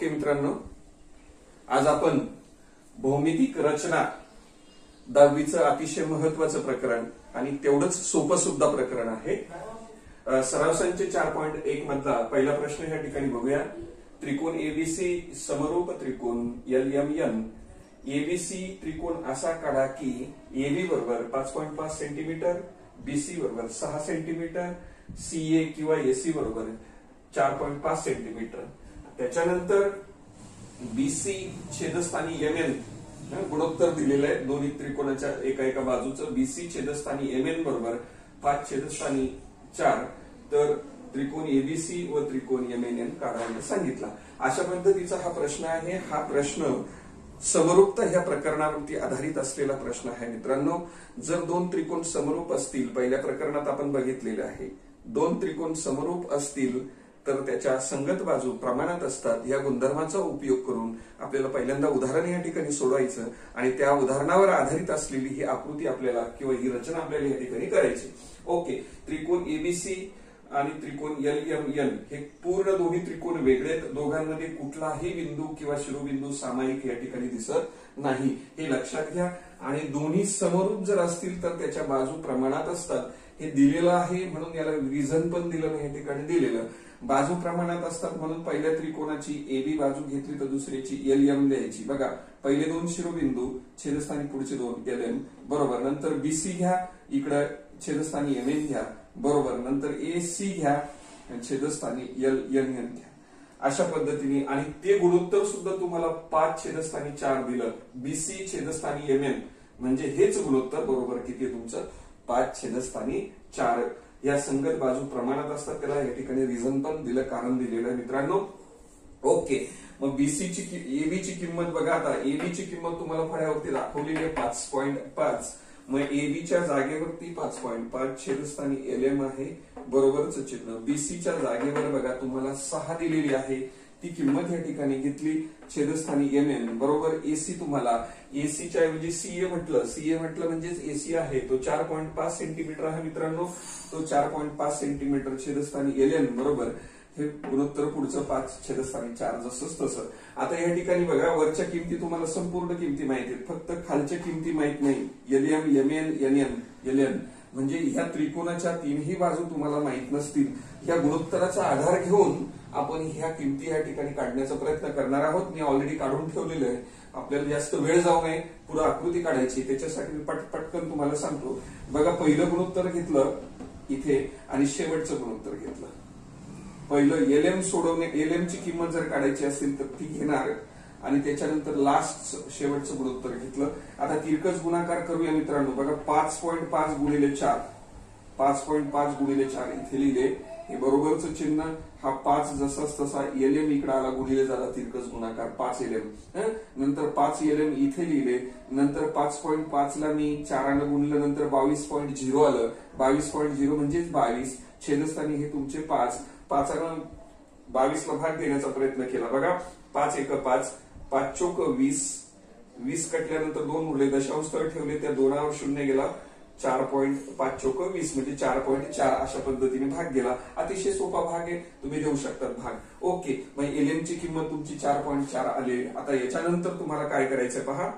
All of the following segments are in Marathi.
ओके मित्रांनो, आज आपण भौमितिक रचना 10वीचं अतिशय महत्वाचं प्रकरण आणि तेवढंच सोपं सुद्धा प्रकरण आहे. सराव संच 4.1 मधला पहिला प्रश्न या ठिकाणी बघूया. त्रिकोण एबीसी समरूप त्रिकोण LMN एबीसी त्रिकोण असा काढा की AB बरोबर 5.5 सेंटीमीटर, BC बरोबर 6 सेंटीमीटर, CA किंवा AC बरोबर 4.5 सेंटीमीटर. त्याच्यानंतर BC छेदस्थानी MN गुणोत्तर दिलेलं आहे. दोन्ही त्रिकोणाच्या एका बाजूचं BC छेदस्थानी MN बरोबर 5 छेदस्थानी 4. तर त्रिकोण ABC व त्रिकोण MNN काढायला सांगितला. अशा पद्धतीचा हा प्रश्न आहे. हा प्रश्न समरूपता ह्या प्रकरणावरती आधारित असलेला प्रश्न आहे. मित्रांनो, जर दोन त्रिकोण समरूप असतील, पहिल्या प्रकरणात आपण बघितलेले आहे, दोन त्रिकोण समरूप असतील तर त्याच्या संगत बाजू प्रमाणात असतात. या गुणधर्माचा उपयोग करून आपल्याला पहिल्यांदा उदाहरण या ठिकाणी सोडवायचं आणि त्या उदाहरणावर आधारित असलेली ही आकृती आपल्याला किंवा ही रचना आपल्याला या ठिकाणी करायची. ओके, त्रिकोण एबीसी आणि त्रिकोण LMN हे पूर्ण दोन्ही त्रिकोण वेगळे आहेत. दोघांमध्ये कुठलाही बिंदू किंवा शिरोबिंदू सामायिक या ठिकाणी दिसत नाही, हे लक्षात घ्या. आणि दोन्ही समरूप जर असतील तर त्याच्या बाजू प्रमाणात असतात, हे दिलेलं आहे. म्हणून याला रिझन पण दिलं नाही, या ठिकाणी दिलेलं. बाजू प्रमाणात असतात म्हणून पहिल्या त्रिकोणाची AB बाजू घेतली तर दुसऱ्याची LM द्यायची. बघा, पहिले दोन शिरोबिंदू छेदस्थानी पुढचे दोन LM बरोबर. नंतर BC घ्या, इकडे छेदस्थानी MN घ्या बरोबर. नंतर AC घ्या, छेदस्थानी LNN घ्या. अशा पद्धतीने आणि ते गुणोत्तर सुद्धा तुम्हाला 5 छेदस्थानी 4 दिलं. BC छेदस्थानी MN म्हणजे हेच गुणोत्तर बरोबर किती तुमचं 5 छेदस्थानी 4. या संगत बाजू प्रमाणात असतात, त्याला या ठिकाणी रिझन पण दिलं, कारण दिलेलं आहे मित्रांनो. ओके, मग BC ची AB ची किंमत बघा. आता AB ची किंमत तुम्हाला फळ्यावरती दाखवलेली आहे 5.5. मग AB च्या जागेवरती 5.5 छेदस्थानी LM आहे बरोबरच चिन्ह. BC च्या जागेवर बघा तुम्हाला 6 दिलेली आहे, ती किंमत या ठिकाणी घेतली छेदस्थानी MN बरोबर. AC तुम्हाला AC च्या ऐवजी CA म्हटलं म्हणजेच AC आहे, तो 4.5 सेंटीमीटर आहे मित्रांनो. तो 4.5 सेंटीमीटर छेदस्थानी LN बरोबर. हे गुणोत्तर पुढचं 5 छेदस्थानी 4 जसंच तसं. आता या ठिकाणी बघा, वरच्या किमती तुम्हाला संपूर्ण किमती माहिती आहेत, फक्त खालच्या किमती माहित नाही. LM MN LN म्हणजे ह्या त्रिकोणाच्या तीनही बाजू तुम्हाला माहित नसतील. ह्या गुणोत्तराचा आधार घेऊन आपण ह्या किमती या ठिकाणी काढण्याचा प्रयत्न करणार आहोत. मी ऑलरेडी काढून ठेवलेलं आहे, आपल्याला जास्त वेळ जाऊ नये, पुढे आकृती काढायची, त्याच्यासाठी मी पटकन तुम्हाला सांगतो. बघा, पहिलं गुणोत्तर घेतलं इथे आणि शेवटचं गुणोत्तर घेतलं. पहिलं LM सोडवणे, LM ची किंमत जर काढायची असेल तर ती घेणार आणि त्याच्यानंतर लास्ट शेवटचं गुणोत्तर घेतलं. आता तिरकस गुणाकार करूया मित्रांनो. बघा, 5.5 गुणिले 4, 5.5 गुणिले 4 इथे लिहिले, हे बरोबरच चिन्ह. हा 5 जसाच तसा LM इकडे आला, गुणिले झाला तिरकस गुणाकार 5 LM. नंतर 5 LM इथे लिहिले. नंतर 5.5 ला मी 4 ने गुणलं, नंतर 22.0 आलं. 22.0 म्हणजेच 22 छेदस्थानी हे तुमचे 5. 5 22 ला भाग देण्याचा प्रयत्न केला. बघा, 5 एक 5, 5 चौक 20, 20 कटल्यानंतर 2 उरले, दशांश स्थळ ठेवले, त्या 2वर 0 गेला. 4.5 चौक 20 म्हणजे 4.4. अशा पद्धतीने भाग गेला. अतिशय सोपा भाग आहे, तुम्ही देऊ शकता भाग. ओके, मग LM ची किंमत तुमची 4.4 आली. आता याच्यानंतर तुम्हाला काय करायचंय पहा,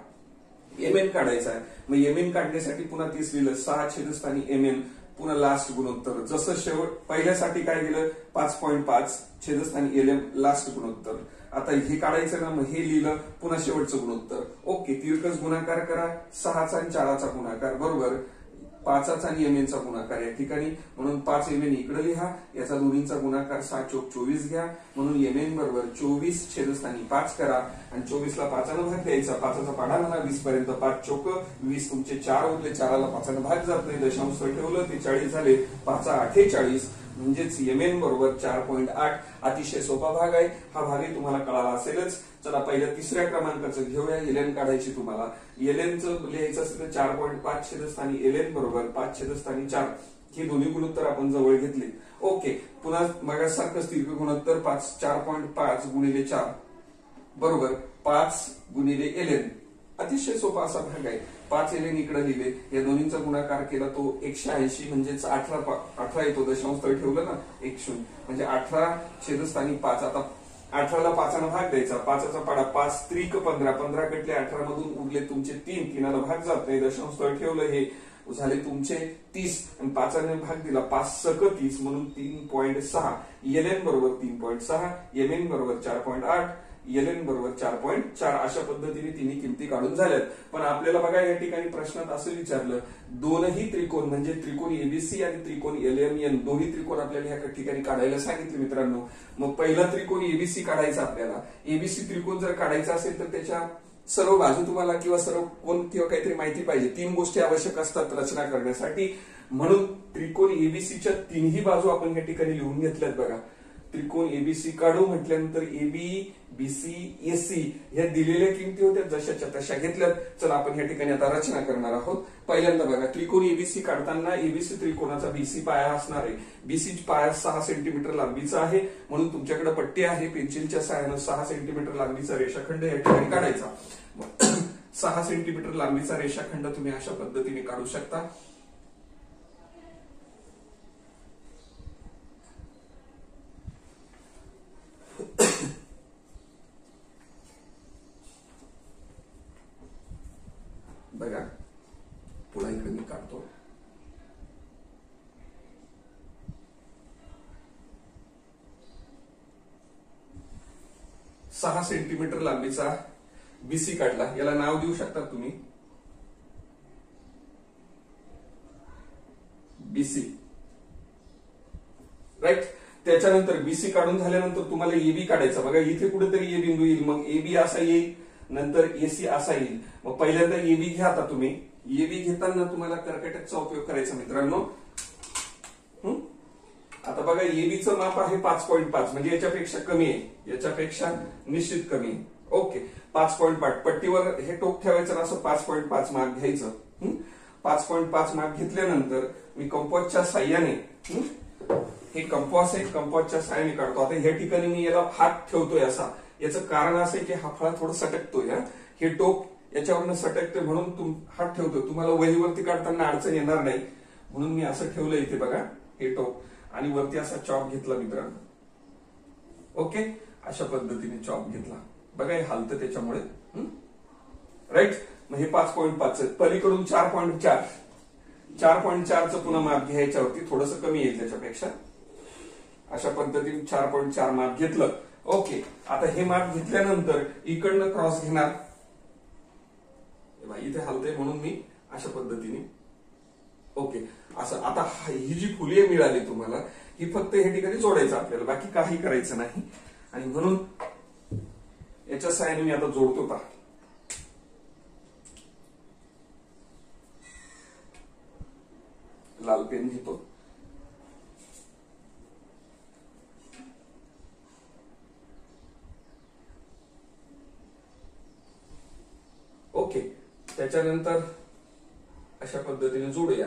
MN काढायचा आहे. मग MN काढण्यासाठी पुन्हा 30 लिहिलं, 6 छेदस्थानी MN, पुन्हा लास्ट गुणोत्तर. जसं शेवट पहिल्यासाठी काय गेलं 5.5 छेदस्थानी LM लास्ट गुणोत्तर. आता हे काढायचं ना, मग हे लिहिलं, पुन्हा शेवटचं गुणोत्तर. ओके, तिरकस गुणाकार करा, 6चा आणि 4चा गुणाकार बरोबर 5चा आणि MN चा गुणाकार या ठिकाणी. म्हणून 5 MN इकडे लिहा, याचा दोन्हीचा गुणाकार 6 चौक 24 घ्या. म्हणून MN बरोबर 24 छेदस्थानी 5 करा आणि 24 ला 5 ने भाग द्यायचा. 5चा पाढा म्हणा 20 पर्यंत. 5 चौक 20 तुमचे 4 उरले, 4ला 5 ने भाग जात नाही, दशांश ठेवलं, ते 40 झाले. 5 48 म्हणजेच MN बरोबर 4.8. अतिशय सोपा भाग आहे हा. भागही तुम्हाला कळाला असेलच. चला, पहिल्या तिसऱ्या क्रमांकाचं घेऊया. LN काढायची तुम्हाला. LN चं लिहायचं असेल तर 4.5 छेदस्थानी LN बरोबर 5 छेदस्थानी 4. हे दोन्ही गुणोत्तर आपण जवळ घेतले. ओके, पुन्हा मगासारखंच तिरकं गुणोत्तर 4.5 गुणिले 4 बरोबर 5 गुणिले LN. अतिशय सोपा असा भाग आहे. 5 LN इकडे लिहिले, या दोन्हीचा गुणाकार केला तो 180 म्हणजेच 18 येतो, दशांश स्थळ ठेवलं ना 1 0 म्हणजे 18 छेदस्थानी 5. आता 18ला 5ने भाग द्यायचा, 5चा पाडा 5 त्रिक 15, 15 कटले 18 मधून उरले तुमचे 3, 3ला भाग जात नाही, दशांश स्थळ ठेवलं, हे झाले तुमचे 30 आणि 5ने भाग दिला, 5 सक 30 म्हणून 3.6, LN बरोबर 3.6, MN बरोबर 4.8, LN बरोबर 4.4. अशा पद्धतीने तिन्ही किमती काढून झाल्यात. पण आपल्याला बघा या ठिकाणी प्रश्नात असं विचारलं, दोनही त्रिकोण म्हणजे त्रिकोण एबीसी आणि त्रिकोण LMN दोन्ही त्रिकोण आपल्याला ह्या ठिकाणी काढायला सांगितले मित्रांनो. मग पहिला त्रिकोण एबीसी काढायचा आपल्याला. एबीसी त्रिकोण जर काढायचा असेल तर त्याच्या सर्व बाजू तुम्हाला किंवा सर्व कोण किंवा काहीतरी माहिती पाहिजे. 3 गोष्टी आवश्यक असतात रचना करण्यासाठी, म्हणून त्रिकोण एबीसीच्या तिन्ही बाजू आपण या ठिकाणी लिहून घेतल्यात बघा. त्रिकोण एबीसी काढू म्हटल्यानंतर एबी बीसी एसी ह्या दिलेल्या किमती होत्या, जशाच्या तशा घेतल्यात. चला आपण या ठिकाणी आता रचना करणार आहोत. पहिल्यांदा बघा, त्रिकोण एबीसी काढताना एबीसी त्रिकोणाचा बीसी पाया असणार आहे. बीसी पाया 6 सेंटीमीटर लांबीचा आहे, म्हणून तुमच्याकडे पट्टी आहे, पेन्सिलच्या सहाय्याने 6 सेंटीमीटर लांबीचा रेषाखंड या ठिकाणी काढायचा. 6 सेंटीमीटर लांबीचा रेषाखंड तुम्ही अशा पद्धतीने काढू शकता. बघा पुन्हा इकडे मी काढतो. सहा सेंटीमीटर लांबीचा बीसी काढला. याला नाव देऊ शकता तुम्ही बीसी, राईट. त्याच्यानंतर बीसी काढून झाल्यानंतर तुम्हाला एबी काढायचा. बघा इथे कुठेतरी ए बिंदू येईल, मग एबी असा येईल, नंतर एसी असा येईल. मग पहिल्यांदा एबी घ्या. आता तुम्ही एबी घेताना तुम्हाला कर्कटकचा उपयोग करायचा मित्रांनो. आता बघा एबीचं माप आहे 5.5, म्हणजे याच्यापेक्षा कमी आहे, याच्यापेक्षा निश्चित कमी आहे. ओके, 5.5 पट्टीवर हे टोक ठेवायचं, असं 5.5 माप घ्यायचं. 5.5 माप घेतल्यानंतर मी कंपासच्या साह्याने, हे कंपास आहे, कंपासच्या साह्याने काढतो. आता या ठिकाणी मी याला हात ठेवतोय असा, याचं कारण असं आहे की हा फळा थोडं सटकतोय. हे टोक याच्यावरनं सटकते म्हणून हात ठेवतोय. तुम्हाला वहीवरती काढताना अडचण येणार नाही म्हणून मी असं ठेवलं इथे बघा हे टोक, आणि वरती असा चॉप घेतला मित्रांनो. ओके, अशा पद्धतीने चॉप घेतला. बघा हे हालतं त्याच्यामुळे, राईट. मग हे 5.5 पलीकडून 4.4, 4.4चं पुन्हा माप घ्यायच्यावरती थोडंसं कमी येईल त्याच्यापेक्षा. अशा पद्धतीने 4.4 माप घेतलं. ओके, आता हे माप घेतल्यानंतर इकडनं क्रॉस घेणार. इथे हलतंय म्हणून मी अशा पद्धतीने, ओके, असं. आता ही जी फुले मिळाली तुम्हाला, ही फक्त हे ठिकाणी जोडायचं आपल्याला, बाकी काही करायचं नाही. आणि म्हणून याच्या साहाय्याने मी आता जोडतो. पहा लाल पेन घेतो. ओके, त्याच्यानंतर अशा पद्धतीने जोडूया,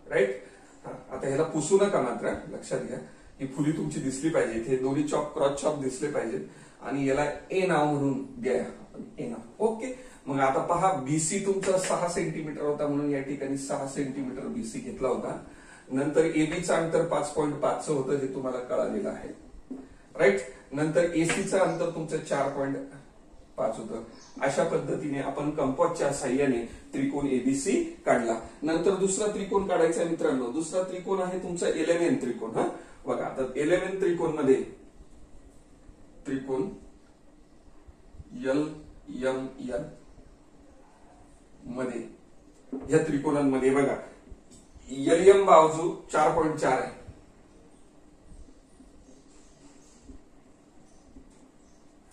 राईट. आता ह्याला पुसू नका मात्र, लक्षात घ्या. ही फुली तुमची दिसली पाहिजे, इथे दोन्ही चॉप क्रॉस चॉप दिसले पाहिजेत. आणि याला ए नाव म्हणून द्या आपण, ए नाव. ओके, मग आता पहा बीसी तुमचा 6 सेंटीमीटर होता, म्हणून या ठिकाणी 6 सेंटीमीटर बीसी घेतला होता. नंतर एबीचं अंतर 5.5 होतं, हे तुम्हाला कळालेलं आहे, राईट. नंतर एसीचं अंतर तुमचं 4.5 होतं. अशा पद्धतीने आपण कंपासच्या साह्याने त्रिकोण एबीसी काढला. नंतर दुसरा त्रिकोण काढायचा मित्रांनो. दुसरा त्रिकोण आहे तुमचा LMN त्रिकोण. बघा आता LMN त्रिकोण मध्ये त्रिकोण LMN मध्ये, या त्रिकोणांमध्ये बघा LM बाजू 4.4 आहे,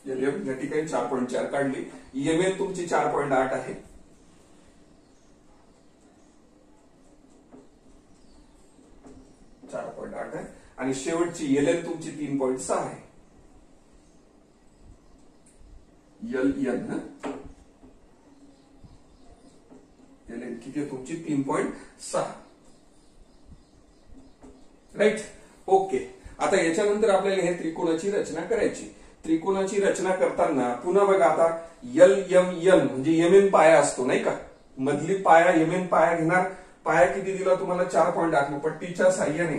LM या ठिकाणी 4.4 काढली. MN तुमची 4.8 आहे. आणि शेवटची LN तुमची 3.6 आहे. LN किती तुमची 3.6, राईट. ओके, आता याच्यानंतर आपल्याला हे त्रिकोणाची रचना करायची. त्रिकोणाची रचना करताना पुन्हा बघा आता LMN म्हणजे MN पाया असतो नाही का, मधली पाया MN पाया घेणार. पाया किती दिला तुम्हाला 4.8, पट्टीच्या साह्याने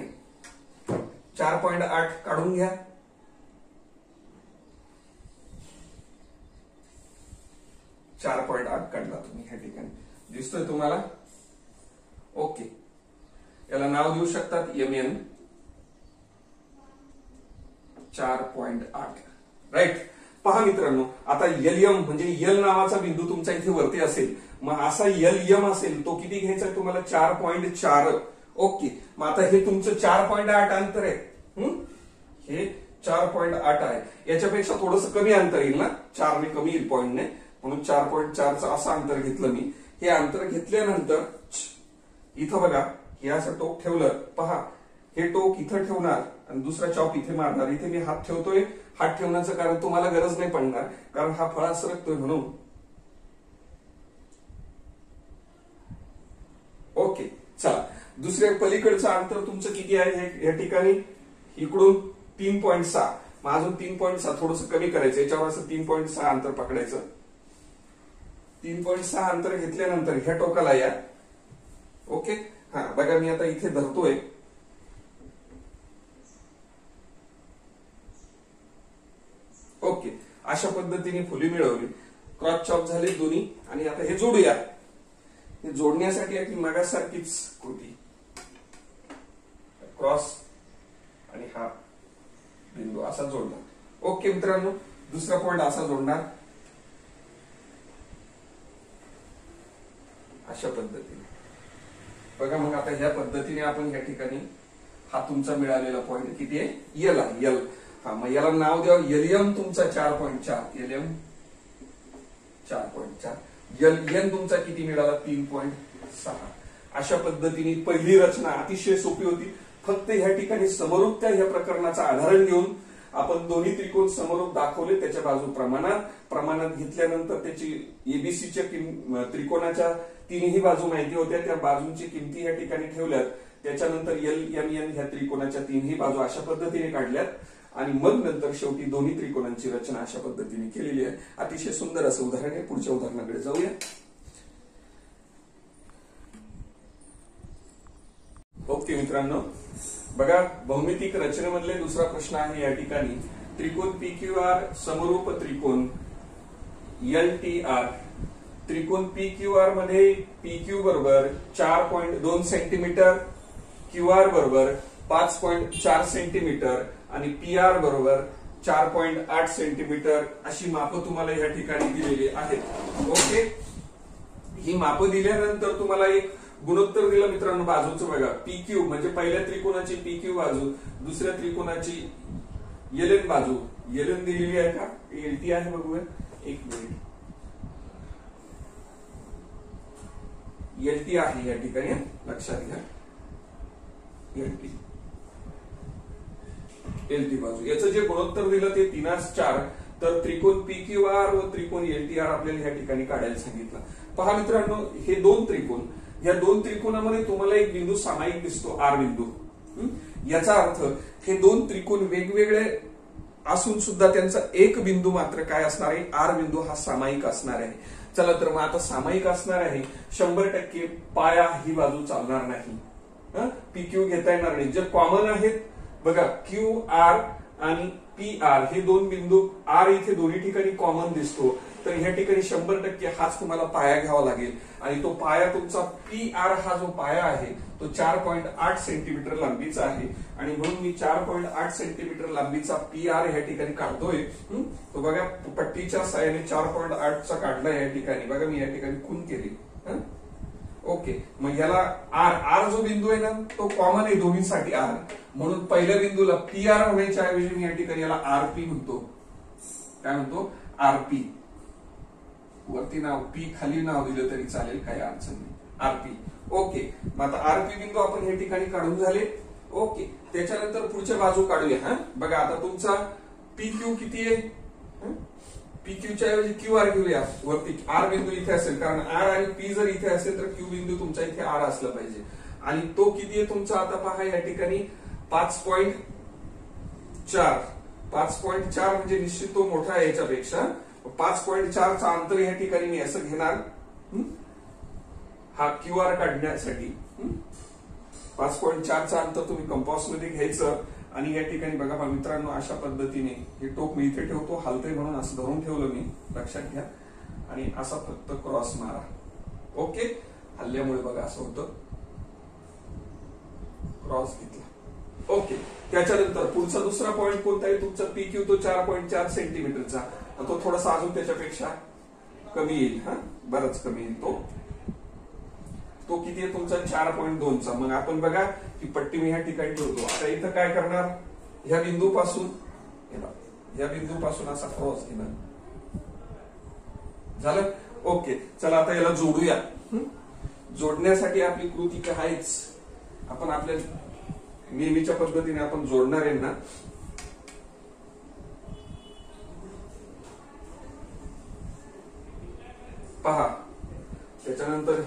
4.8 काढून घ्या. .8 काढला तुम्ही ह्या ठिकाणी, दिसतोय तुम्हाला? ओके, याला नाव देऊ शकतात MN 4.8. राईट. पहा मित्रांनो, आता LM म्हणजे L नावाचा बिंदू तुमचा इथे वरती असेल, मग असा LM असेल तो किती घ्यायचा आहे तुम्हाला? 4.4. ओके, मग आता हे तुमचं 4.8 अंतर आहे. हे 4.8 आहे. याच्यापेक्षा थोडंसं कमी अंतर येईल ना, 4 ने कमी येईल पॉईंटने, म्हणून 4.4चं असं अंतर घेतलं मी. हे अंतर घेतल्यानंतर इथं बघा, हे असं टोक ठेवलं. पहा, हे टोक इथं ठेवणार आणि दुसरा चॉप इथे मारणार. इथे मी हात ठेवतोय. हात ठेवण्याचं कारण तुम्हाला गरज नाही पडणार, कारण हा फळा सरकतोय म्हणून. ओके, चला. दुसऱ्या पलीकडचं अंतर तुमचं किती आहे या ठिकाणी? इकडून 3.6. मग अजून 3.6 थोडंसं कमी करायचं, याच्यावर असं 3.6 अंतर पकडायचं. 3.6 अंतर घेतल्यानंतर ह्या टोकाला या. ओके, हा बघा मी आता इथे धरतोय. ओके, अशा पद्धतीने फुली मिळवली. क्रॉस चॉप झाले दोन्ही. आणि आता हे जोडूया. हे जोडण्यासाठी आपली मागासारखीच कृती, क्रॉस आणि हा बिंदू असा जोडणार. ओके मित्रांनो, दुसरा पॉइंट असा जोडणार अशा पद्धतीने. बघा, मग आता ह्या पद्धतीने आपण या ठिकाणी हा तुमचा मिळालेला पॉइंट किती आहे? L आहे. L. हा, मग याला नाव द्या LM तुमचा 4.4. LM 4.4. N तुमचा किती मिळाला? 3.6. अशा पद्धतीने पहिली रचना अतिशय सोपी होती. फक्त ह्या ठिकाणी समरूपता ह्या प्रकरणाचा आधार घेऊन आपण दोन्ही त्रिकोण समरूप दाखवले. त्याच्या बाजू प्रमाणात घेतल्यानंतर त्याची एबीसीच्या त्रिकोणाच्या तिन्ही बाजू माहिती होत्या. त्या बाजूंची किमती या ठिकाणी ठेवल्यात. त्याच्यानंतर LMN ह्या त्रिकोणाच्या तिन्ही बाजू अशा पद्धतीने काढल्यात आणि मग नंतर शेवटी दोन्ही त्रिकोणांची रचना अशा पद्धतीने केलेली आहे. अतिशय सुंदर असं उदाहरण आहे. पुढच्या उदाहरणाकडे जाऊया. ओके मित्रांनो, बघा, भौमितिक रचनेमधले दुसरा प्रश्न आहे या ठिकाणी. त्रिकोण PQR समरूप त्रिकोण LTR. त्रिकोण PQR मध्ये PQ बरोबर 4.2 सेंटीमीटर, QR बरोबर 5.4 सेंटीमीटर आणि PR बरोबर 4.8 सेंटीमीटर अशी मापं तुम्हाला या ठिकाणी दिलेली आहेत. ओके, ही मापं दिल्यानंतर तुम्हाला एक गुणोत्तर दिलं मित्रांनो बाजूचं. बघा, PQ म्हणजे पहिल्या त्रिकोणाची PQ बाजू, दुसऱ्या त्रिकोणाची LN बाजू. LN दिलेली आहे का? LT आहे बघूया. एक मिनिट. LT आहे या ठिकाणी, लक्षात घ्या. LT बाजू. याचं जे गुणोत्तर दिलं ते 3:4. तर त्रिकोण PQR व त्रिकोण LTR आपल्याला या ठिकाणी काढायला सांगितलं. पहा मित्रांनो, हे दोन त्रिकोण, या दोन त्रिकोणामध्ये तुम्हाला एक बिंदू सामायिक दिसतो, R बिंदू. याचा अर्थ हे दोन त्रिकोण वेगवेगळे असून सुद्धा त्यांचा एक बिंदू मात्र काय असणार आहे? R बिंदू हा सामायिक असणार आहे. चला, तर मग आता सामायिक असणार आहे, 100% पाया ही बाजू चालणार नाही. PQ घेता येणार नाही. जे कॉमन आहेत बघा, QR आणि PR हे दोन बिंदू, R इथे दोन्ही ठिकाणी कॉमन दिसतो. तर ह्या ठिकाणी 100% हाच तुम्हाला पाया घ्यावा लागेल. आणि तो पाया तुमचा PR हा जो पाया आहे तो 4.8 सेंटीमीटर लांबीचा आहे. आणि म्हणून मी 4.8 सेंटीमीटर लांबीचा PR ह्या ठिकाणी काढतोय. तो बघा, पट्टीच्या साहाय्याने 4.8चा काढला या ठिकाणी. बघा, मी या ठिकाणी खून केली. ओके, मग याला R जो बिंदू आहे ना तो कॉमन आहे दोन्हीसाठी R. म्हणून पहिल्या बिंदूला PR होण्याच्या ऐवजी मी या ठिकाणी याला RP म्हणतो. काय म्हणतो? RP. वरती नाव P, खाली नाव दिलं तरी चालेल, काही अडचण नाही. RP. ओके, मग आता RP बिंदू आपण या ठिकाणी काढून झाले. ओके, त्याच्यानंतर पुढच्या बाजू काढूया. बघा, आता तुमचा PQ किती आहे? PQच्या ऐवजी QR घेऊया. वरती R बिंदू इथे असेल, कारण R आणि P जर इथे असेल तर Q बिंदू तुमचा इथे R असला पाहिजे. आणि तो किती आहे तुमचा? आता पहा, या ठिकाणी 5.4. 5.4 म्हणजे निश्चित तो मोठा आहे याच्यापेक्षा. 5.4चा अंतर या ठिकाणी मी असं घेणार हा QR काढण्यासाठी. 5.4चा अंतर तुम्ही कंपास मध्ये घ्यायचं आणि या ठिकाणी बघा मित्रांनो, अशा पद्धतीने हे टोक मी इथे ठेवतो, हलतंय म्हणून असं धरून ठेवलं मी, लक्षात घ्या, आणि असा फक्त क्रॉस मारा. ओके, हल्ल्यामुळे बघा असं होतं, क्रॉस घेतला. ओके, त्याच्यानंतर पुढचा दुसरा पॉईंट कोणता आहे तुमचा, PQ तो 4.4 सेंटीमीटरचा, तो थोडासा अजून त्याच्यापेक्षा कमी येईल. हा, बराच कमी येईल तो किती आहे तुमचा 4.2चा. मग आपण बघा ही पट्टी मी ह्या ठिकाणी ठेवतो. आता इथं काय करणार, ह्या बिंदूपासून असा क्रॉस घेणार. झालं. ओके, चला आता याला जोडूया. जोडण्यासाठी आपली कृती काय आहेच, आपण आपल्या नेहमीच्या पद्धतीने आपण जोडणार आहे ना. पहा, त्याच्यानंतर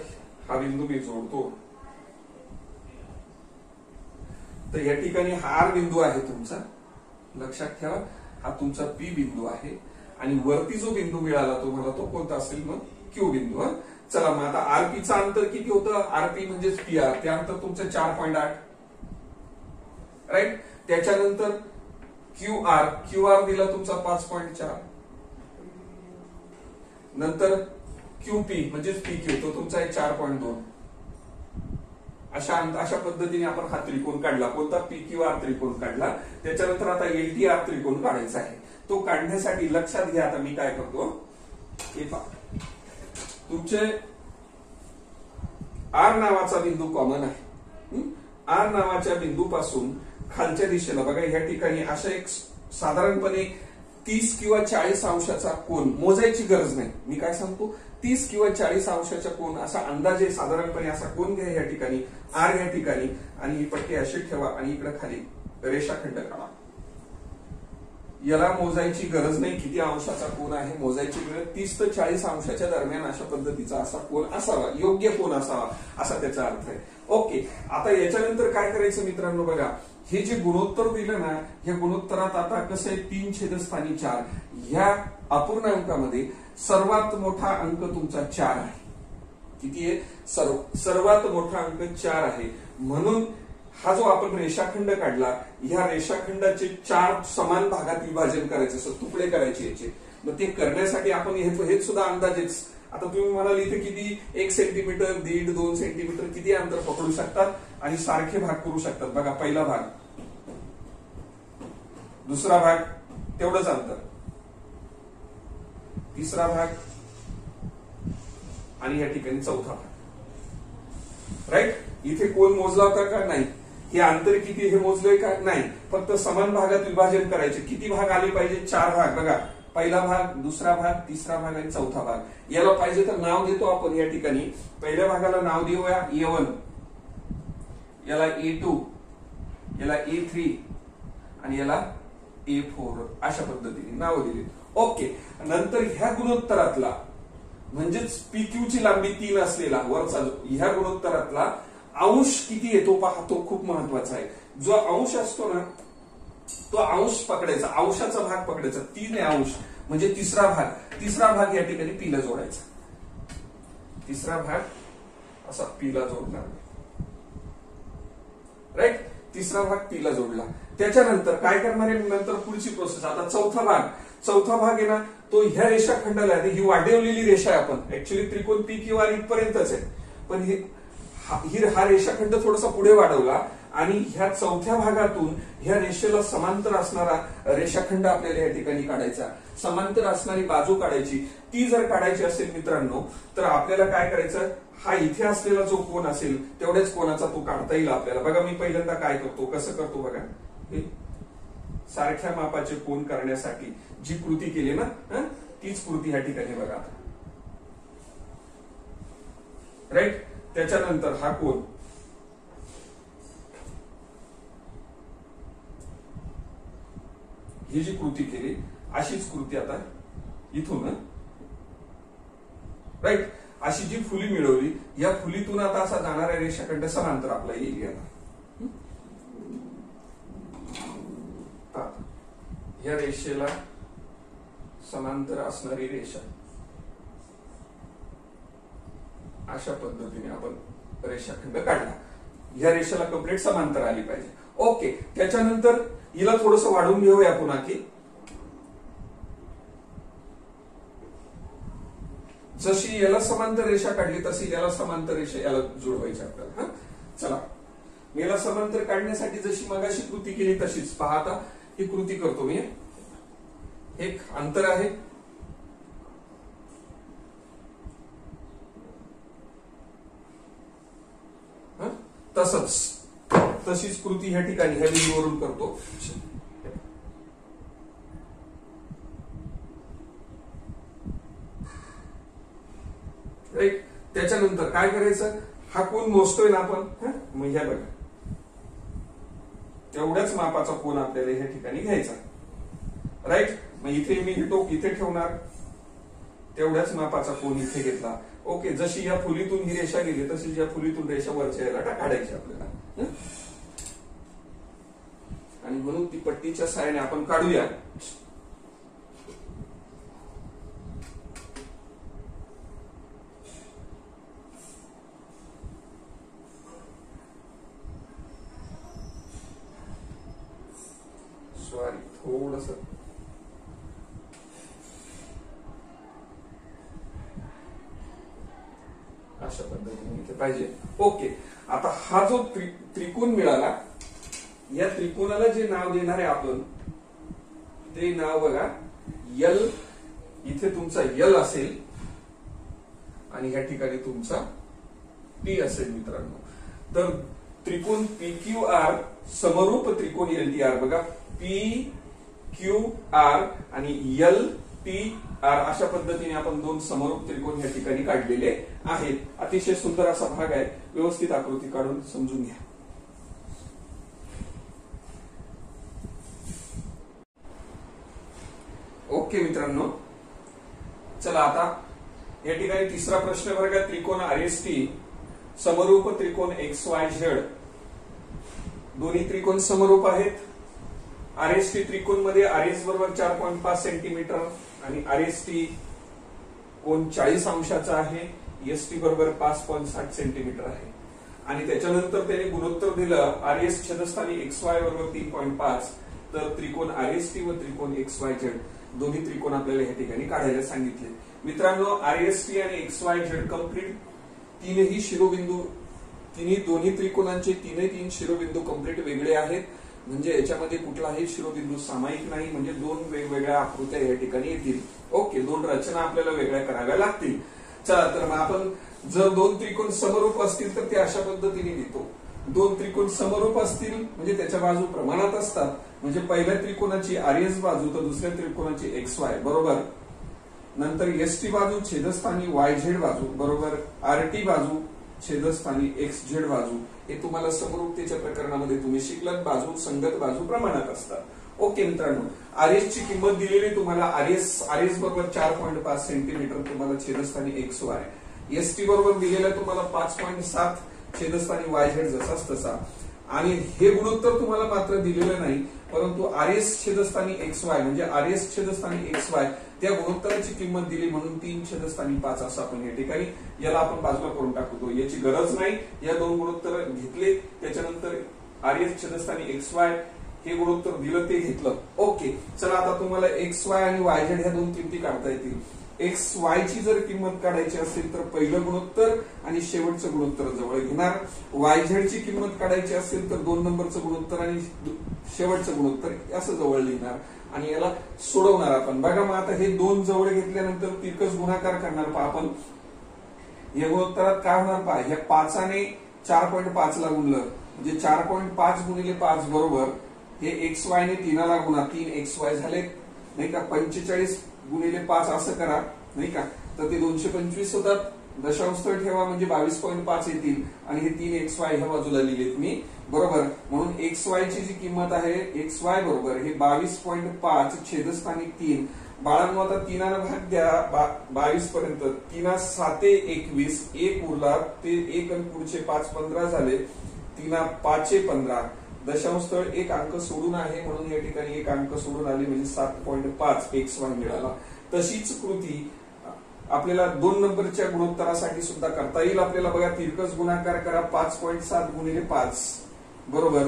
हा बिंदू मी जोडतो. तर या ठिकाणी हा R बिंदू आहे तुमचा, लक्षात ठेवा, हा तुमचा P बिंदू आहे, आणि वरती जो बिंदू मिळाला तुम्हाला तो कोणता असेल, मग Q बिंदू. चला, मग आता RP अंतर किती होतं, RP म्हणजेच PR, ते अंतर तुमचं 4.8, राईट. त्याच्यानंतर QR दिला तुमचा 5.4, नंतर QP म्हणजेच PQ तो तुमचा आहे 4.2. अशा पद्धतीने आपण हा त्रिकोण काढला, कोणता, PQR त्रिकोण काढला. त्याच्यानंतर आता LTR त्रिकोण काढायचा आहे. तो काढण्यासाठी लक्षात घ्या, आता मी काय करतो, हे पहा, तुमचे R नावाचा बिंदू कॉमन आहे. R नावाच्या बिंदूपासून खालच्या दिशेला बघा, या ठिकाणी अशा एक साधारणपणे 30 किंवा 40 अंशाचा कोन, मोजायची गरज नाही, मी काय सांगतो, 30 किंवा 40 अंशाचा कोन, असा अंदाजे साधारणपणे असा कोन घ्या या ठिकाणी, R या ठिकाणी, आणि ही पट्टी अशी ठेवा, आणि इकडे खाली रेषाखंड काढा. याला मोजायची गरज नाही किती अंशाचा कोन आहे, मोजायची गरज 30 ते 40 अंशाच्या दरम्यान अशा पद्धतीचा असा कोन असावा, योग्य कोन असावा, असा त्याचा अर्थ आहे. ओके, आता याच्यानंतर काय करायचं मित्रांनो, बघा, हे जे गुणोत्तर दिलं ना, या गुणोत्तरात आता कसं आहे, 3/4. ह्या अपूर्णांकामध्ये सर्वात मोठा अंक तुमचा 4 आहे. किती आहे, सर्वात मोठा अंक 4 आहे. म्हणून हा जो आपण रेषाखंड काढला, ह्या रेषाखंडाचे 4 समान भागात विभाजन करायचे, असं तुकडे करायचे याचे. मग ते करण्यासाठी आपण हेच सुद्धा अंदाजेच, आता तुम्ही म्हणाल इथे किती 1 सेंटीमीटर, 1.5-2 सेंटीमीटर किती अंतर पकडू शकतात आणि सारखे भाग करू शकतात. बघा, पहिला भाग, दुसरा भाग तेवढंच अंतर, तिसरा भाग, आणि या ठिकाणी चौथा भाग, राईट. इथे कोण मोजला होता का, नाही. हे अंतर किती हे मोजलंय का, नाही. फक्त समान भागात विभाजन करायचे. किती भाग आले पाहिजे, 4 भाग. बघा, पहिला भाग, दुसरा भाग, तिसरा भाग आणि चौथा भाग. याला पाहिजे तर नाव देतो आपण या ठिकाणी. पहिल्या भागाला नाव देऊया A1, याला A2, याला A3 आणि याला A4, अशा पद्धतीने नाव दिली. ओके, नंतर ह्या गुणोत्तरातला म्हणजेच PQ ची लांबी 3 असलेला वरचा ह्या गुणोत्तरातला अंश किती येतो पहा, तो खूप महत्वाचा आहे. जो अंश असतो ना, तो अंश पकडायचा, अंशाचा भाग पकडायचा. 3 अंश म्हणजे तिसरा भाग या ठिकाणी P ला जोडायचा. तिसरा भाग असा P ला जोडणार, राईट. तिसरा भाग P ला जोडला. त्याच्यानंतर काय करणार आहे, नंतर पुढची प्रोसेस. आता चौथा भाग आहे ना, तो ह्या रेषाखंडाला, ही वाढवलेली रेषा आहे, आपण ऍक्च्युअली त्रिकोण PQR इथपर्यंतच आहे, पण हा रेषाखंड थोडासा पुढे वाढवला, आणि ह्या चौथ्या भागातून ह्या रेषेला समांतर असणारा रेषाखंड आपल्याला या ठिकाणी काढायचा. समांतर असणारी बाजू काढायची. ती जर काढायची असेल मित्रांनो, तर आपल्याला काय करायचं, हा इथे असलेला जो कोन असेल तेवढ्याच कोनाचा तो काढता येईल आपल्याला. बघा, मी पहिल्यांदा काय करतो, कसं करतो बघा. हे सारख्या मापाचे कोन करण्यासाठी जी कृती केली ना, तीच कृती ह्या ठिकाणी बघा, राईट. त्याच्यानंतर हा कोन, ही जी कृती केली अशीच कृती आता इथून, राईट. अशी जी फुली मिळवली, या फुलीतून आता असा जाणारा रेषाखंड समांतर आपला येईल. या रेषेला समांतर असणारी रेषा, अशा पद्धतीने आपण रेषाखंड काढला. या रेषेला कंप्लीट समांतर आली पाहिजे. ओके, त्याच्यानंतर हिला थोडंसं वाढवून घेऊया पुन्हा की जशी याला समांतर रेषा काढली तशी याला समांतर रेषा याला जोडवायची आपल्याला. हा चला, याला समांतर काढण्यासाठी जशी मगाशी कृती केली तशीच पहा. आता ही कृती करतो मी. एक अंतर आहे, तशीच कृती ह्या ठिकाणी ह्या बिंदूवरून करतो. राईट, त्याच्यानंतर काय करायचं, हा कोन मोजतोय ना आपण, मग ह्या बघा तेवढ्याच मापाचा कोन आपल्याला ह्या ठिकाणी घ्यायचा. राईट, मग इथे मी हे टोक इथे ठेवणार, तेवढ्याच मापाचा कोन इथे घेतला. ओके, जशी या फुलीतून ही रेषा गेली तशी या फुलीतून रेषा वरच्या याला काढायची आपल्याला. आणि म्हणून ती पट्टीच्या सहाय्याने आपण काढूया. सॉरी, थोडस अशा पद्धतीने इथे पाहिजे. ओके, आता हा जो त्रिकोण मिळाला, या त्रिकोणाला जे नाव देणार आहे आपण ते नाव बघा यल. इथे तुमचा यल असेल आणि ह्या ठिकाणी तुमचा टी असेल मित्रांनो. तर त्रिकोण पी क्यू आर समरूप त्रिकोण एल टी आर बघा, पी क्यू आर आणि एल टी आर अशा पद्धतीने आपण दोन समरूप त्रिकोण या ठिकाणी काढलेले आहेत. अतिशय सुंदर असा भाग आहे, व्यवस्थित आकृती काढून समजून घ्या. ओके मित्रांनो, चला आता या ठिकाणी तिसरा प्रश्न बघा. त्रिकोण आरएसटी समरूप त्रिकोण एक्स वाय झेड, दोन्ही त्रिकोण समरूप आहेत. आरएसटी त्रिकोण मध्ये आरएस बरोबर 4.5 सेंटीमीटर आणि आरएसटी कोण 40 अंशाचा आहे, एसटी बरोबर 5.60 सेंटीमीटर आहे. आणि त्याच्यानंतर त्याने गुणोत्तर दिलं आरएस छेदस्थानी एक्स वाय बरोबर 3.5. तर त्रिकोण आरएसटी व त्रिकोण एक्स वाय झेड दोन्ही त्रिकोण आपल्याला या ठिकाणी काढायला सांगितले. मित्रांनो, आरएसटी आणि एक्स वाय झेड कम्प्लीट तीनही शिरोबिंदू, दोन्ही त्रिकोणांचे तीन शिरोबिंदू कम्प्लीट वेगळे आहेत. म्हणजे याच्यामध्ये कुठलाही शिरोबिंदू सामायिक नाही, म्हणजे दोन वेगवेगळ्या आकृत्या या ठिकाणी येतील. ओके, दोन रचना आपल्याला वेगळ्या कराव्या लागतील. चला, तर मग आपण जर दोन त्रिकोण समरूप असतील तर ते अशा पद्धतीने लिहितो. दोन त्रिकोण समरूप असतील म्हणजे त्याच्या बाजू प्रमाणात असतात. म्हणजे पहिल्या त्रिकोणाची आरएस बाजू तर दुसऱ्या त्रिकोणाची एक्स वाय बरोबर, नंतर एसटी बाजू छेदस्थानी वाय झेड बाजू बरोबर, आरटी बाजू छेदस्थानी एक्स झेड बाजू. हे तुम्हाला समरूपतेच्या प्रकरणामध्ये तुम्ही शिकलात, बाजू संगत बाजू प्रमाणात असतात. ओके मित्रांनो, आरएस ची किंमत दिलेली तुम्हाला, आरएस बरोबर 4.5 सेंटीमीटर तुम्हाला छेदस्थानी एक्स वाय, एसटी बरोबर दिलेला तुम्हाला 5.7 छेदस्थानी वाय झेड जसाच तसा. आणि हे गुणोत्तर तुम्हाला मात्र दिलेलं नाही, परंतु आरएस छेदस्थानी एक्स वाय म्हणजे आरएस छेदस्थानी एक्स वाय त्या गुणोत्तराची किंमत दिली म्हणून 3 छेदस्थानी 5 असं आपण या ठिकाणी याला आपण बाजूला करून टाकतो. याची गरज नाही, या दोन गुणोत्तर घेतले त्याच्यानंतर आरएस छेदस्थानी एक्स वाय हे गुणोत्तर दिलं ते घेतलं. ओके, चला आता तुम्हाला एक्स वाय आणि वाय झेड ह्या दोन किमती काढता येतील. एक्स वाय ची जर किंमत काढायची असेल तर पहिलं गुणोत्तर आणि शेवटचं गुणोत्तर जवळ घेणार. वाय झेड ची किंमत काढायची असेल तर 2 नंबरचं गुणोत्तर आणि शेवटचं गुणोत्तर असं जवळ लिहिणार आणि याला सोडवणार आपण. बघा मग आता हे दोन जवळ घेतल्यानंतर तिरकस गुणाकार करणार पहा आपण. या गुणोत्तरात काय होणार पहा, ह्या 5ने 4.5 ला गुणलं म्हणजे 4.5 गुणिले 5 बरोबर हे एक्स वाय ने 3 ला गुणा, 3 एक्स वाय झाले नाही का. 45 गुणिले 5 असं करा नाही का, तर ते 225 होतात. दशांश ठेवा म्हणजे 22.5 येतील आणि हे 3 एक्स वाय ह्या बाजूला लिहिलेत मी बरोबर. म्हणून एक्स वाय ची जी किंमत आहे एक्स वाय बरोबर हे 22.5 छेदस्थानी 3. बाळांनो आता 3 भाग द्या 22 पर्यंत, 3 7 21, 1 उरला ते 1 आणि पुढचे 5 15 झाले, 3 5 15. दशांश तळ एक अंक सोडून आहे म्हणून या ठिकाणी एक अंक सोडून आले म्हणजे 7.5 एक्स वाय मिळाला. तशीच कृती आपल्याला 2 नंबरच्या गुणोत्तरासाठी सुद्धा करता येईल. आपल्याला बघा तिरकस गुणाकार करा, 5.7 गुणिले 5 बरोबर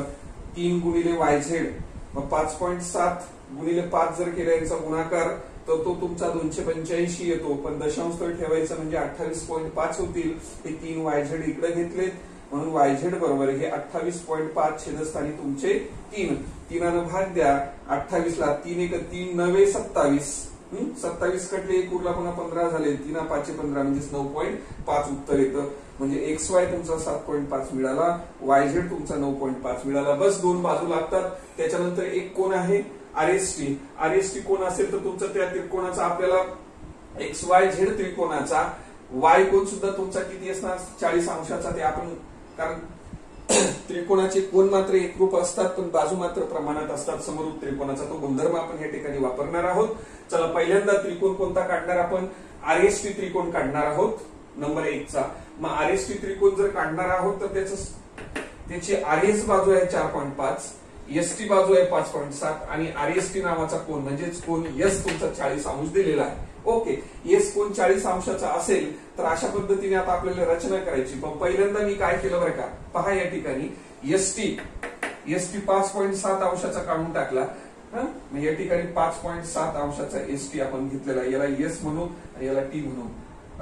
3 गुणिले YZ, मग 5.7 गुणिले 5 जर केला यांचा गुणाकार तर तो तुमचा 285 येतो, पण दशांश स्थळ ठेवायचं म्हणजे 28.5 होतील. हे 3 YZ इकडे घेतलेत म्हणून YZ बरोबर हे 28.5 छेदस्थानी तुमचे 3. 3 भाग द्या 28 ला, 3 1 3 9 27, 27 कटले एक उरला पुन्हा 15 झाले, 3 5 15 म्हणजे 9.5 उत्तर येतं. म्हणजे XY तुमचा 7.5 मिळाला, YZ तुमचा 9.5 मिळाला. बस 2 बाजू लागतात. त्याच्यानंतर एक कोण आहे RST. RST कोण असेल तर तुमचा त्या त्रिकोणाचा आपल्याला XYZ त्रिकोणाचा Y कोण सुद्धा तुमचा किती असणार 40 अंशाचा. ते आपण कारण त्रिकोणाचे कोण मात्र एकरूप असतात पण बाजू मात्र प्रमाणात असतात. समरूप त्रिकोणाचा तो गुणधर्म आपण या ठिकाणी वापरणार आहोत. चला पहिल्यांदा त्रिकोण कोणता काढणार आपण RST त्रिकोण काढणार आहोत नंबर 1 चा. मग RST त्रिकोण जर काढणार आहोत तर त्याची RS बाजू आहे 4.5, ST बाजू आहे 5.7 आणि RST नावाचा कोण म्हणजेच कोण S तुमचा 40 अंश दिलेला आहे. ओके, S कोण 40 अंशाचा असेल तर अशा पद्धतीने आता आपल्याला रचना करायची. पण पहिल्यांदा मी काय केलं बरं का, पहा या ठिकाणी ST 5.7 अंशाचा काढून टाकला. मग या ठिकाणी 5.7 अंशाचा ST आपण घेतलेला, याला S म्हणू आणि याला T म्हणू.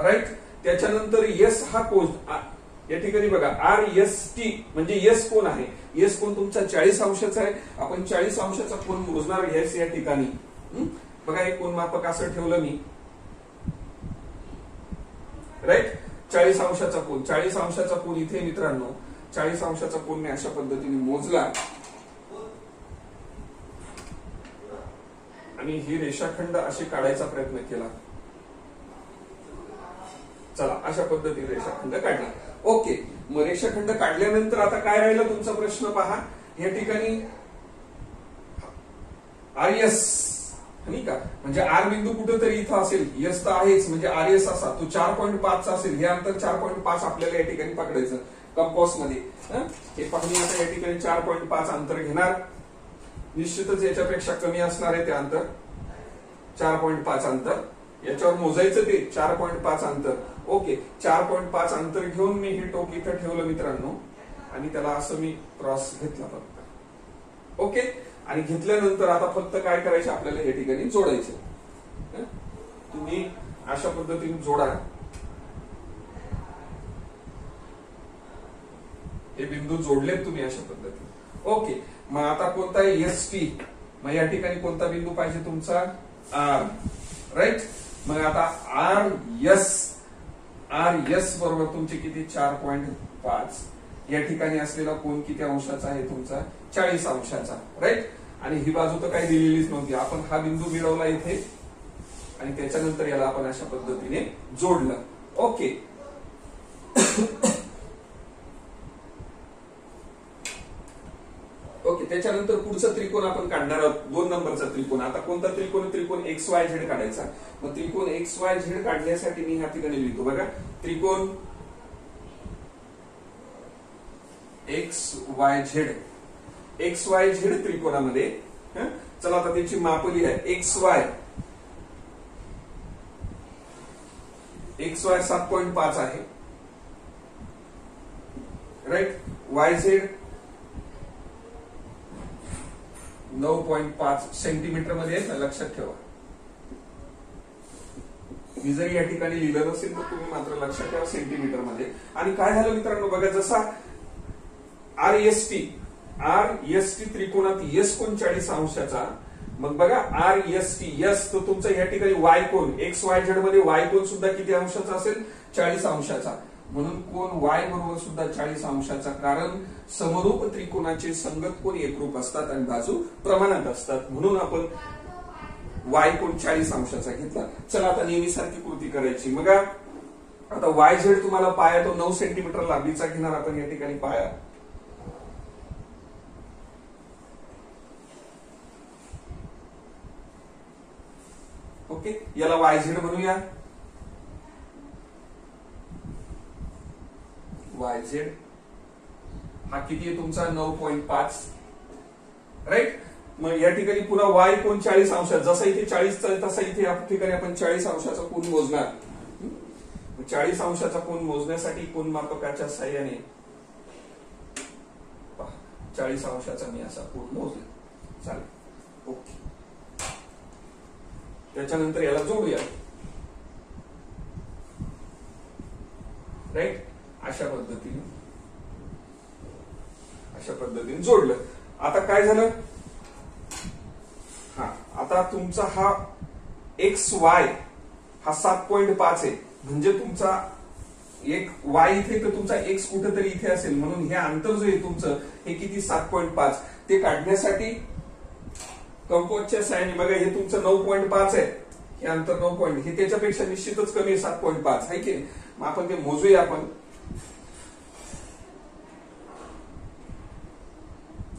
राईट. त्याच्यानंतर S हा कोण या ठिकाणी बघा RST म्हणजे S कोण आहे. S कोण तुमचा 40 अंशाचा आहे. आपण 40 अंशाचा कोण मोजणार घ्यायचं या ठिकाणी. बघा एक कोण मापक असं ठेवलं मी. राईट. 40 अंशाचा कोण, 40 अंशाचा कोण इथे मित्रांनो 40 अंशाचा कोण मी अशा पद्धतीने मोजला आणि ही रेषाखंड अशी काढायचा प्रयत्न केला. चला अशा पद्धतीने रेषाखंड काढला. ओके, मग रेषाखंड काढल्यानंतर आता काय राहिलं तुमचा प्रश्न पहा. या ठिकाणी RS नाही का, म्हणजे R बिंदू कुठेतरी इथं असेल, S तर आहेच म्हणजे RS असा तो 4.5 चा असेल. हे अंतर 4.5 आपल्याला या ठिकाणी पकडायचं कंपास मध्ये. हे पाहणी आता या ठिकाणी 4.5 अंतर घेणार. निश्चितच याच्यापेक्षा कमी असणार आहे ते अंतर 4.5 अंतर. याच्यावर मोजायचं ते 4.5 अंतर. ओके, 4.5 अंतर घेऊन मी हे टोक इथं ठेवलं मित्रांनो आणि त्याला असं मी क्रॉस घेतला फक्त. ओके, आणि घेतल्यानंतर आता फक्त काय करायचं आपल्याला हे ठिकाणी जोडायचं. तुम्ही अशा पद्धतीने जोडा. हे बिंदू जोडलेत तुम्ही अशा पद्धतीने. ओके, मग आता कोणता आहे ST. मग या ठिकाणी कोणता बिंदू पाहिजे तुमचा R. राईट. मग आता RS बरोबर तुमचे किती 4.5. या ठिकाणी असलेला कोण किती अंशाचा आहे तुमचा 40 अंशाचा. राईट. आणि ही बाजू तर काही दिलेलीच नव्हती. आपण हा बिंदू मिळवला इथे आणि त्याच्यानंतर याला आपण अशा पद्धतीने जोडलं. ओके. ओके, त्याच्यानंतर पुढचं त्रिकोण आपण काढणार आहोत 2 नंबरचा त्रिकोण. आता कोणता त्रिकोण त्रिकोण XYZ काढायचा. मग त्रिकोण XYZ काढण्यासाठी मी ह्या ठिकाणी लिहितो बघा. त्रिकोण XYZ त्रिकोणामध्ये चला आता त्याची माप लिहा. XY 7.5 आहे. राईट. YZ 9.5 सेंटीमीटर मध्ये आहे, लक्षात ठेवा. मी जरी या ठिकाणी लिहिलं नसेल तर तुम्ही मात्र लक्षात ठेवा सेंटीमीटर मध्ये. आणि काय झालं मित्रांनो बघा, जसा RST त्रिकोणात S कोण 40 अंशाचा. मग बघा RST S तो तुमचा या ठिकाणी Y कोण XYZ मध्ये Y कोण सुद्धा किती अंशाचा असेल 40 अंशाचा. म्हणून कोण Y बरोबर सुद्धा 40 अंशाचा. कारण समरूप त्रिकोणाचे संगत कोण एकरूप असतात आणि बाजू प्रमाणात असतात. म्हणून आपण Y कोण 40 अंशाचा घेतला. चला आता नेहमीसारखी कृती करायची. मग आता YZ तुम्हाला पाया तो 9 सेंटीमीटर लांबीचा घेणार आपण या ठिकाणी पाया. ओके, याला YZ म्हणूया. YZ हा किती आहे तुमचा 9.5. राईट. मग या ठिकाणी पुन्हा Y कोण 40 अंशात. जसा इथे 40 तसा इथे या ठिकाणी आपण 40 अंशाचा कोन मोजणार. 40 अंशाचा कोन मोजण्यासाठी कोन मापकाच्या साहाय्याने 40 अंशाचा मी असा कोन मोजला. चालेल, ओके. त्याच्यानंतर याला जोडूया. राईट, अशा पद्धतीने जोडलं. आता काय झालं, हा आता तुमचा हा XY हा 7.5 आहे, म्हणजे तुमचा एक Y इथे तर तुमचा X कुठेतरी इथे असेल, म्हणून हे अंतर जो आहे तुमचं हे किती 7.5. ते काढण्यासाठी कंपोजच्या साहाय्याने बघा, हे तुमचं 9.5 आहे, हे अंतर 9. हे त्याच्यापेक्षा निश्चितच कमी आहे 7.5 आहे की. मग आपण ते मोजूया. आपण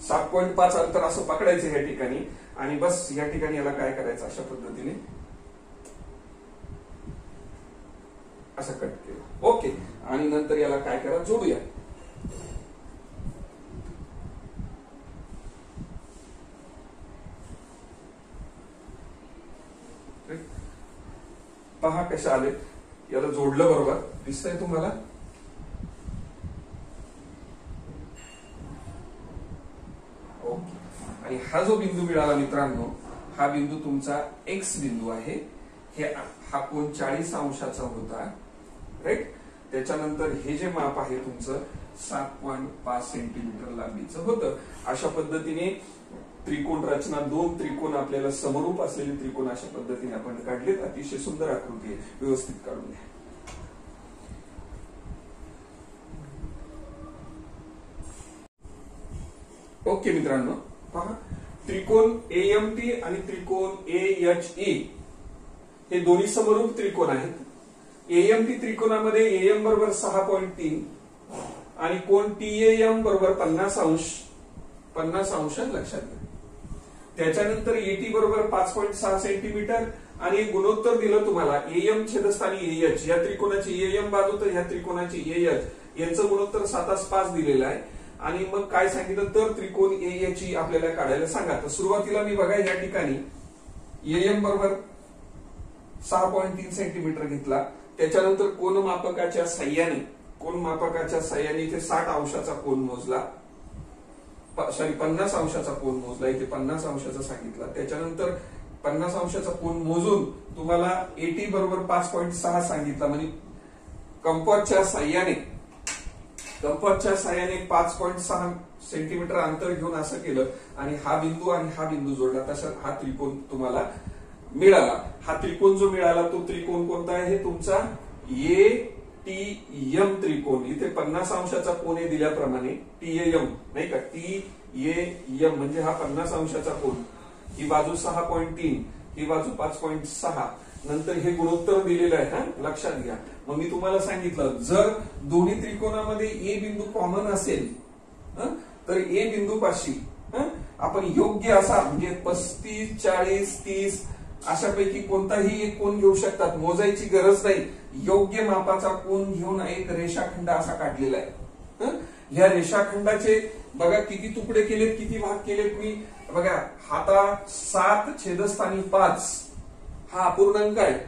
7.5 अंतर असं पकडायचं या ठिकाणी, आणि बस या ठिकाणी याला काय करायचं, अशा पद्धतीने असं कट केलं. ओके, आणि नंतर याला काय करा, जोडूया. पहा कसे आले, याला जोडलं बरोबर दिसतंय तुम्हाला. ओके, आणि हा जो बिंदू मिळाला मित्रांनो, हा बिंदू तुमचा X बिंदू आहे. हा कोन 40 अंशाचा होता. राईट, त्याच्यानंतर हे जे माप आहे तुमचं 7.5 सेंटीमीटर लांबीचं होतं. अशा पद्धतीने त्रिकोण रचना, 2 त्रिकोण आपल्याला समरूप असलेले त्रिकोण अशा पद्धतीने आपण काढलेत. अतिशय सुंदर आकृती आहे, व्यवस्थित काढून घ्या. ओके मित्रांनो, पहा त्रिकोण AMT आणि त्रिकोण AHE हे दोन्ही समरूप त्रिकोण आहेत. AMT त्रिकोणामध्ये AM बरोबर 6.3 आणि कोण TAM बरोबर 50 अंश लक्षात घ्या. त्याच्यानंतर AT बरोबर 5.6 सेंटीमीटर, आणि गुणोत्तर दिलं तुम्हाला AM छेदस्थानी AH, या त्रिकोणाची AM बाजू तर ह्या त्रिकोणाची AH यांचं गुणोत्तर 7/5 दिलेलं आहे. आणि मग काय सांगितलं तर त्रिकोण AHE आपल्याला काढायला सांगा. तर सुरुवातीला मी बघा या ठिकाणी AM बरोबर 6.3 सेंटीमीटर घेतला. त्याच्यानंतर कोनमापकाच्या साह्याने इथे 60 अंशाचा कोन मोजला, 50 अंशाचा कोन मोजला. इथे 50 अंशाचा सांगितला. त्याच्यानंतर 50 अंशाचा कोन मोजून तुम्हाला AT बरोबर 5.6 सांगितला, म्हणजे कंपासच्या साह्याने 5.6 सेंटीमीटर अंतर घेऊन असं केलं, आणि हा बिंदू जोडला. तसा हा त्रिकोण तुम्हाला मिळाला. हा त्रिकोण जो मिळाला तो त्रिकोण कोणता आहे, हे तुमचा ATM त्रिकोण. इथे 50 अंशाचा कोन आहे दिल्याप्रमाणे, TAM नाही का, TAM म्हणजे हा 50 अंशाचा कोन. ही बाजू 6.3, ही बाजू 5.6. नंतर हे गुणोत्तर दिलेलं आहे, हा लक्षात घ्या. मग मी तुम्हाला सांगितलं, जर दोन्ही त्रिकोणामध्ये A बिंदू कॉमन असेल तर A बिंदूपाशी आपण योग्य असा, म्हणजे 35, 40, 30 अशापैकी कोणताही एक कोन घेऊ शकतात, मोजायची गरज नाही. योग्य मापाचा कोन घेऊन एक रेषाखंड असा काढलेला आहे. या रेषाखंडाचे बघा किती तुकडे केलेत, किती भाग केलेत मी बघा. आता 7 छेदस्थानी 5 हा अपूर्णांक आहे,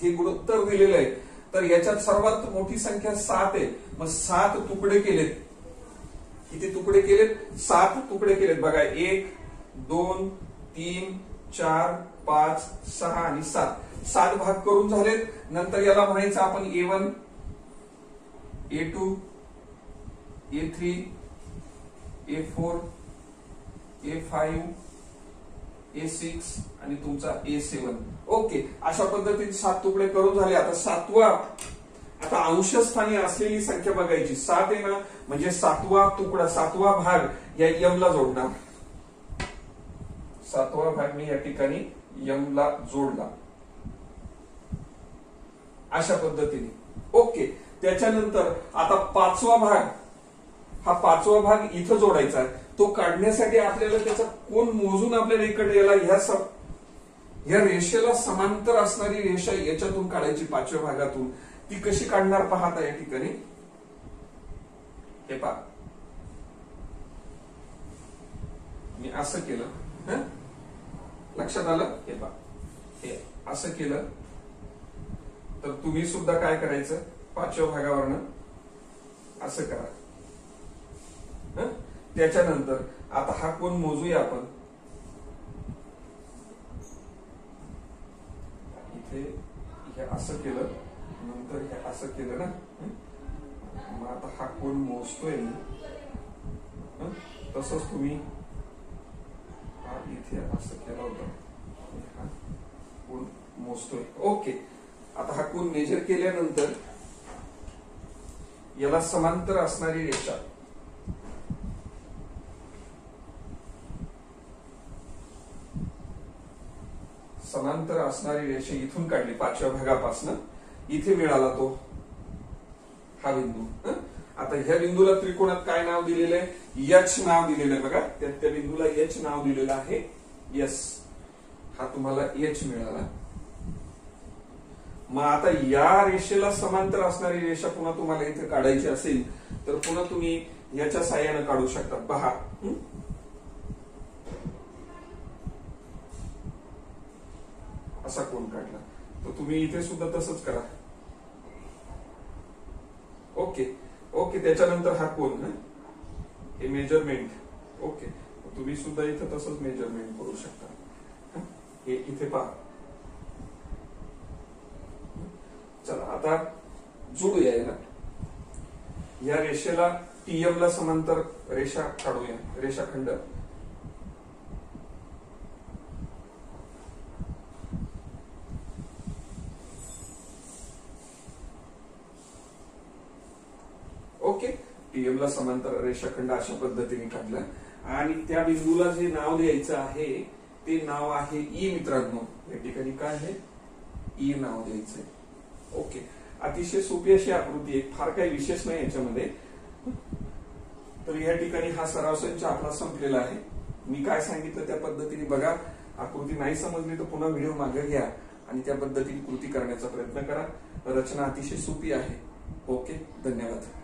हे गुणोत्तर दिलेलं आहे. तर याच्यात सर्वात मोठी संख्या 7 आहे. मग 7 तुकडे केलेत. किती तुकडे केलेत? 7 तुकडे केलेत बघा. 1, 2, 3, 4, 5, 6 आणि 7. 7 भाग करून झालेत. नंतर याला म्हणायचं आपण A1, A2, A3, A4, A5, A6 आणि तुमचा A7. ओके, अशा पद्धतीने 7 तुकडे करून झाले. आता अंशस्थानी असलेली संख्या बघायची. 7 आहे ना, म्हणजे 7वा तुकडा, 7वा भाग या M ला जोडणार. 7वा भाग मी या ठिकाणी M ला जोडला अशा पद्धतीने. ओके, त्याच्यानंतर आता 5वा भाग, हा 5वा भाग इथं जोडायचा आहे. तो काढण्यासाठी आपल्याला त्याचा कोन मोजून आपल्याला इकडे याला ह्या रेषेला समांतर असणारी रेषा याच्यातून काढायची 5व्या भागातून. ती कशी काढणार पाहता या ठिकाणी. हे पहा, मी असं केलं, लक्षात आलं. हे पहा, हे असं केलं तर तुम्ही सुद्धा काय करायचं, 5व्या भागावरनं असं करा. त्याच्यानंतर आता हा कोन मोजूया आपण. इथे हे असं केलं, नंतर हे असं केलं ना, मग आता हा कोन मोजतोय मी. तसंच तुम्ही हा इथे असं केलं होतं, हा कोन मोजतोय. ओके. आता हा कोन मेजर केल्यानंतर याला समांतर असणारी रेषा इथून काढली 5व्या भागापासून. इथे मिळाला तो हा बिंदू. आता ह्या बिंदूला त्रिकोणात काय नाव दिलेलं आहे? एच नाव दिलेलं आहे बघा. त्या बिंदूला एच नाव दिलेलं आहे. यस, हा तुम्हाला एच मिळाला. मग आता या रेषेला समांतर असणारी रेषा पुन्हा तुम्हाला इथे काढायची असेल तर पुन्हा तुम्ही याच्या साह्याने काढू शकता. पहा, असा कोन काढला तर तुम्ही इथे सुद्धा तसंच करा. ओके. त्याच्यानंतर हा कोन, हे मेजरमेंट. ओके, तुम्ही सुद्धा इथे तसंच मेजरमेंट करू शकता. हे इथे पहा. चला आता जोडूया याला. या रेषेला टीएम ला समांतर रेषा काढूया, रेषाखंड. ओके, टीएम ला समांतर रेषाखंड अशा पद्धतीने काढला. आणि त्या बिंदूला जे नाव द्यायचं आहे ते नाव आहे ई. मित्रांनो, या ठिकाणी काय आहे? ई नाव द्यायचंय. ओके, अतिशय सोपी अशी आकृती आहे, फार काही विशेष नाही याच्यामध्ये. तर या ठिकाणी हा सराव संच आपला संपलेला आहे. मी काय सांगितलं त्या पद्धतीने बघा. आकृती नाही समजली तर पुन्हा व्हिडिओ मागे घ्या आणि त्या पद्धतीने कृती करण्याचा प्रयत्न करा. रचना अतिशय सोपी आहे. ओके, धन्यवाद.